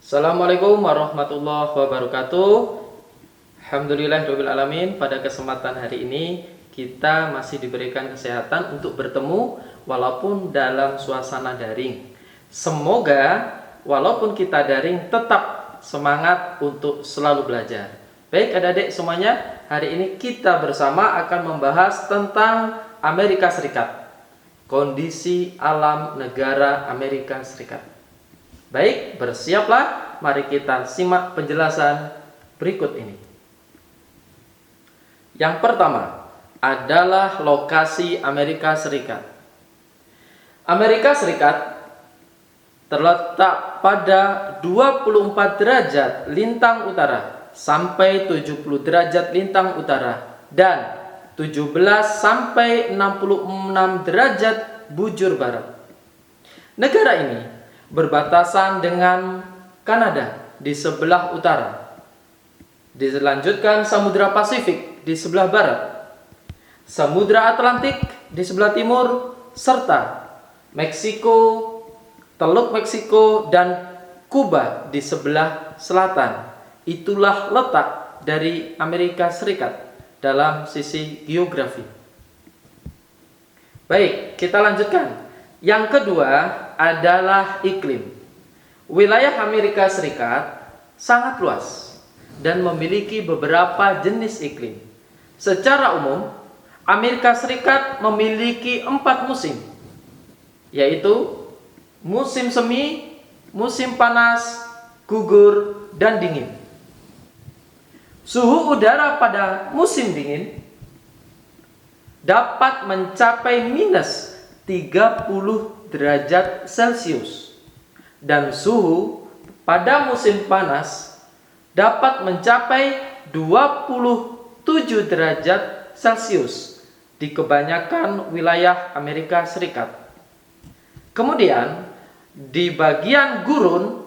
Assalamualaikum warahmatullahi wabarakatuh. Alhamdulillahirabbil alamin. Pada kesempatan hari ini kita masih diberikan kesehatan untuk bertemu walaupun dalam suasana daring. Semoga walaupun kita daring tetap semangat untuk selalu belajar. Baik adik-adik semuanya, hari ini kita bersama akan membahas tentang Amerika Serikat. Kondisi alam negara Amerika Serikat. Baik, bersiaplah. Mari kita simak penjelasan berikut ini. Yang pertama adalah lokasi Amerika Serikat. Amerika Serikat terletak pada 24 derajat lintang utara sampai 70 derajat lintang utara dan 17 sampai 66 derajat bujur barat. Negara ini berbatasan dengan Kanada di sebelah utara. Dilanjutkan Samudra Pasifik di sebelah barat, Samudra Atlantik di sebelah timur, serta Meksiko, Teluk Meksiko dan Kuba di sebelah selatan. Itulah letak dari Amerika Serikat dalam sisi geografi. Baik, kita lanjutkan. Yang kedua adalah iklim. Wilayah Amerika Serikat sangat luas dan memiliki beberapa jenis iklim. Secara umum, Amerika Serikat memiliki 4 musim, yaitu musim semi, musim panas, gugur, dan dingin. Suhu udara pada musim dingin dapat mencapai minus 30 derajat Celcius dan suhu pada musim panas dapat mencapai 27 derajat Celcius di kebanyakan wilayah Amerika Serikat. Kemudian di bagian gurun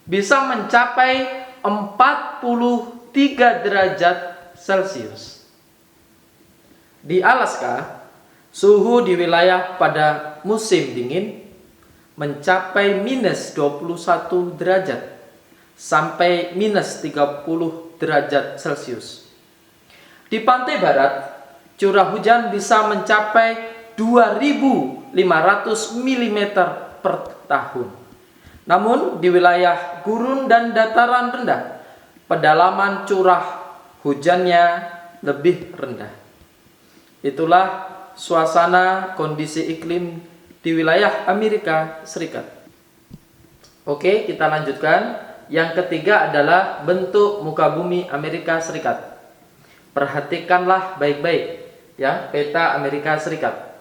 bisa mencapai 43 derajat Celcius. Di Alaska, suhu di wilayah pada musim dingin mencapai minus 21 derajat sampai minus 30 derajat Celcius. Di pantai barat, curah hujan bisa mencapai 2.500 mm per tahun. Namun di wilayah gurun dan dataran rendah, pedalaman curah hujannya lebih rendah. Itulah suasana kondisi iklim di wilayah Amerika Serikat. Oke, kita lanjutkan. Yang ketiga adalah bentuk muka bumi Amerika Serikat. Perhatikanlah baik-baik ya, peta Amerika Serikat.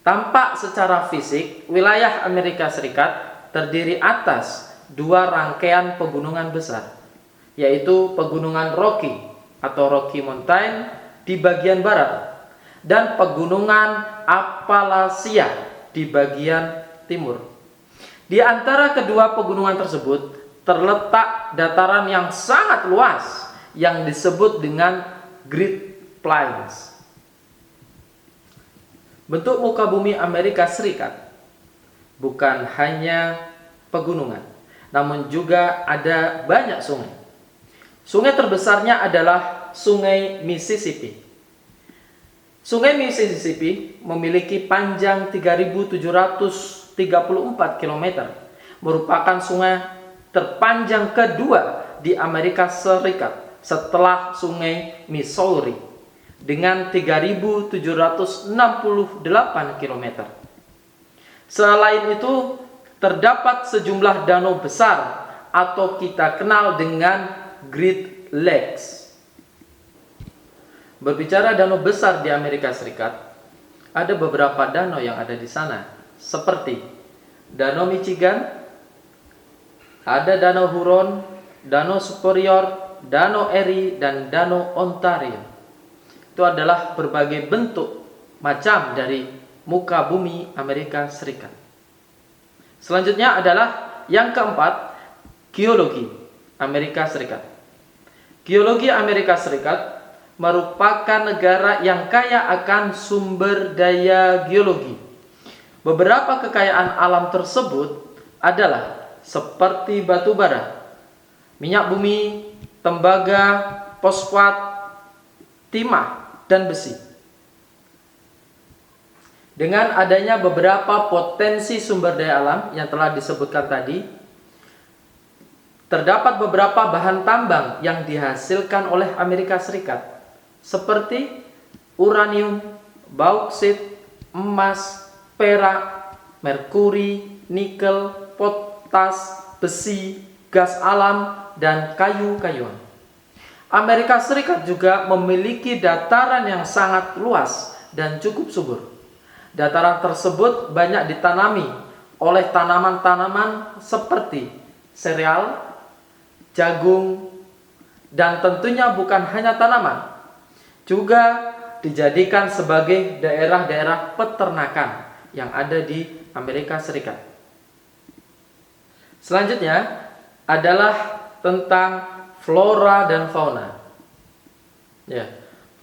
Tampak secara fisik, wilayah Amerika Serikat terdiri atas 2 rangkaian pegunungan besar, yaitu pegunungan Rocky atau Rocky Mountain di bagian barat dan pegunungan Appalachia di bagian timur. Di antara kedua pegunungan tersebut terletak dataran yang sangat luas yang disebut dengan Great Plains. Bentuk muka bumi Amerika Serikat bukan hanya pegunungan, namun juga ada banyak sungai. Sungai terbesarnya adalah Sungai Mississippi. Sungai Mississippi memiliki panjang 3.734 km, merupakan sungai terpanjang kedua di Amerika Serikat setelah Sungai Missouri dengan 3.768 km. Selain itu, terdapat sejumlah danau besar atau kita kenal dengan Great Lakes. Berbicara danau besar di Amerika Serikat, ada beberapa danau yang ada di sana, seperti Danau Michigan, ada Danau Huron, Danau Superior, Danau Erie, dan Danau Ontario. Itu adalah berbagai bentuk macam dari muka bumi Amerika Serikat. Selanjutnya adalah yang keempat, geologi Amerika Serikat. Geologi Amerika Serikat merupakan negara yang kaya akan sumber daya geologi. Beberapa kekayaan alam tersebut adalah seperti batu bara, minyak bumi, tembaga, fosfat, timah, dan besi. Dengan adanya beberapa potensi sumber daya alam yang telah disebutkan tadi, terdapat beberapa bahan tambang yang dihasilkan oleh Amerika Serikat, seperti uranium, bauksit, emas, perak, merkuri, nikel, potas, besi, gas alam, dan kayu-kayuan. Amerika Serikat juga memiliki dataran yang sangat luas dan cukup subur. Dataran tersebut banyak ditanami oleh tanaman-tanaman seperti sereal, jagung, dan tentunya bukan hanya tanaman, juga dijadikan sebagai daerah-daerah peternakan yang ada di Amerika Serikat. Selanjutnya adalah tentang flora dan fauna. Ya.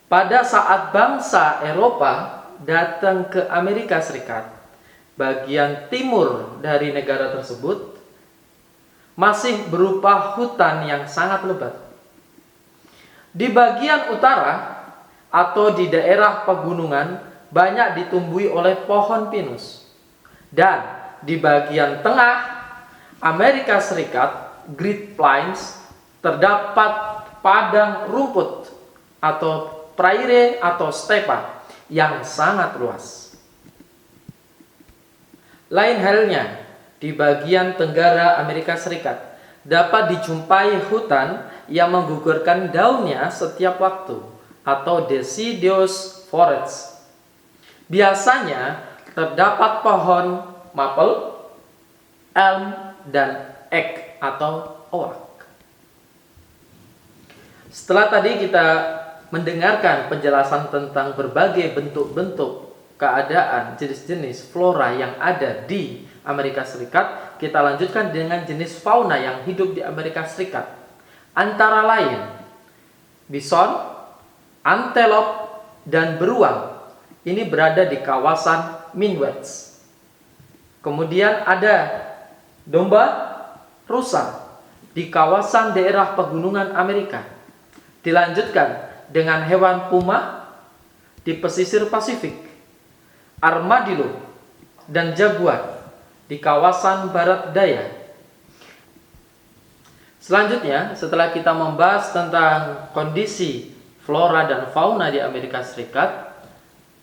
Pada saat bangsa Eropa datang ke Amerika Serikat, bagian timur dari negara tersebut masih berupa hutan yang sangat lebat. Di bagian utara atau di daerah pegunungan banyak ditumbuhi oleh pohon pinus. Dan di bagian tengah Amerika Serikat, Great Plains, terdapat padang rumput atau prairie atau stepa yang sangat luas. Lain halnya, di bagian tenggara Amerika Serikat dapat dijumpai hutan yang menggugurkan daunnya setiap waktu atau deciduous forest. Biasanya terdapat pohon maple, elm, dan oak atau oak. Setelah tadi kita mendengarkan penjelasan tentang berbagai bentuk-bentuk keadaan jenis-jenis flora yang ada di Amerika Serikat, kita lanjutkan dengan jenis fauna yang hidup di Amerika Serikat. Antara lain bison, antelop, dan beruang. Ini berada di kawasan Midwest. Kemudian ada domba, rusa di kawasan daerah pegunungan Amerika. Dilanjutkan dengan hewan puma di pesisir Pasifik, armadillo, dan jaguar di kawasan barat daya. Selanjutnya, setelah kita membahas tentang kondisi flora dan fauna di Amerika Serikat,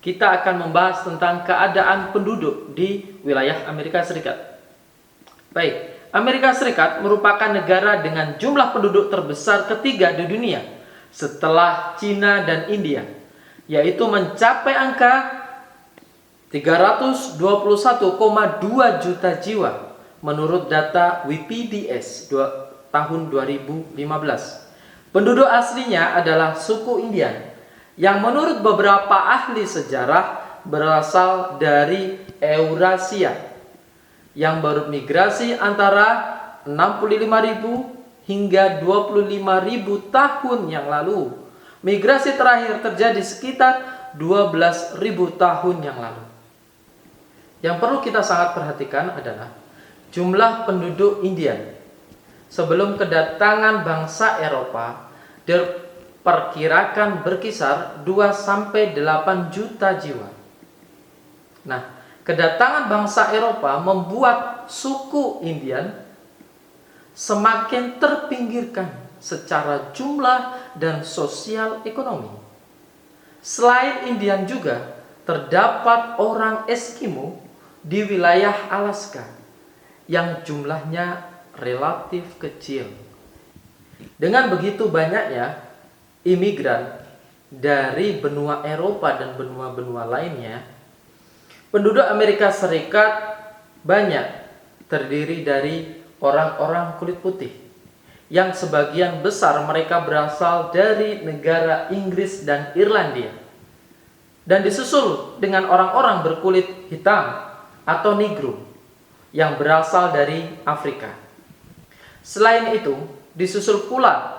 kita akan membahas tentang keadaan penduduk di wilayah Amerika Serikat. Baik, Amerika Serikat merupakan negara dengan jumlah penduduk terbesar ketiga di dunia setelah Cina dan India, yaitu mencapai angka 321,2 juta jiwa menurut data WPBS tahun 2015. Penduduk aslinya adalah suku Indian yang menurut beberapa ahli sejarah berasal dari Eurasia yang bermigrasi antara 65.000 hingga 25.000 tahun yang lalu. Migrasi terakhir terjadi sekitar 12.000 tahun yang lalu. Yang perlu kita sangat perhatikan adalah jumlah penduduk Indian. Sebelum kedatangan bangsa Eropa, diperkirakan berkisar 2-8 juta jiwa. Nah, kedatangan bangsa Eropa membuat suku Indian semakin terpinggirkan secara jumlah dan sosial ekonomi. Selain Indian juga terdapat orang Eskimo di wilayah Alaska yang jumlahnya relatif kecil. Dengan begitu banyaknya imigran dari benua Eropa dan benua-benua lainnya, penduduk Amerika Serikat banyak terdiri dari orang-orang kulit putih, yang sebagian besar mereka berasal dari negara Inggris dan Irlandia, dan disusul dengan orang-orang berkulit hitam atau Negro yang berasal dari Afrika. Selain itu, disusul pula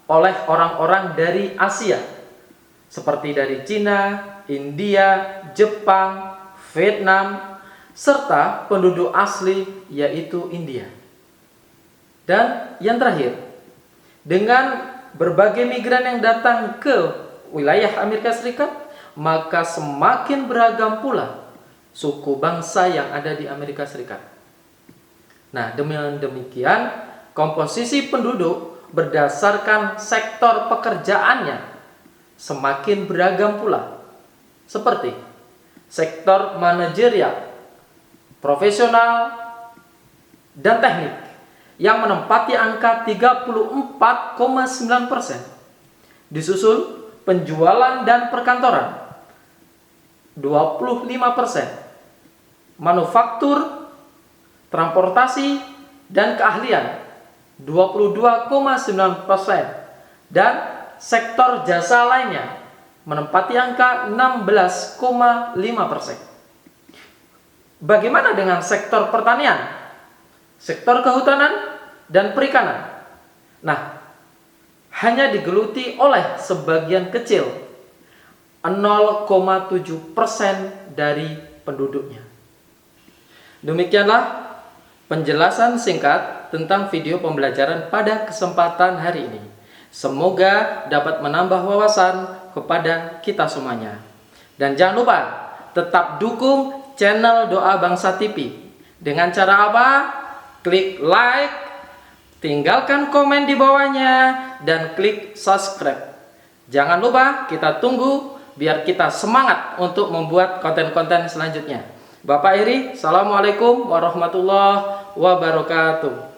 oleh orang-orang dari Asia, seperti dari Cina, India, Jepang, Vietnam, serta penduduk asli yaitu India. Dan yang terakhir, dengan berbagai migran yang datang ke wilayah Amerika Serikat, maka semakin beragam pula suku bangsa yang ada di Amerika Serikat. Nah, demikian komposisi penduduk berdasarkan sektor pekerjaannya semakin beragam pula, seperti sektor manajerial, profesional, dan teknik yang menempati angka 34,9%, disusul penjualan dan perkantoran 25%, manufaktur, transportasi, dan keahlian 22,9%, dan sektor jasa lainnya menempati angka 16,5%. Bagaimana dengan sektor pertanian, sektor kehutanan, dan perikanan? Nah, hanya digeluti oleh sebagian kecil, 0,7% dari penduduknya. Demikianlah penjelasan singkat tentang video pembelajaran pada kesempatan hari ini. Semoga dapat menambah wawasan kepada kita semuanya. Dan jangan lupa tetap dukung channel Doa Bangsa TV. Dengan cara apa? Klik like, tinggalkan komen di bawahnya, dan klik subscribe. Jangan lupa kita tunggu biar kita semangat untuk membuat konten-konten selanjutnya. Bapak Iri, Assalamualaikum warahmatullahi wabarakatuh.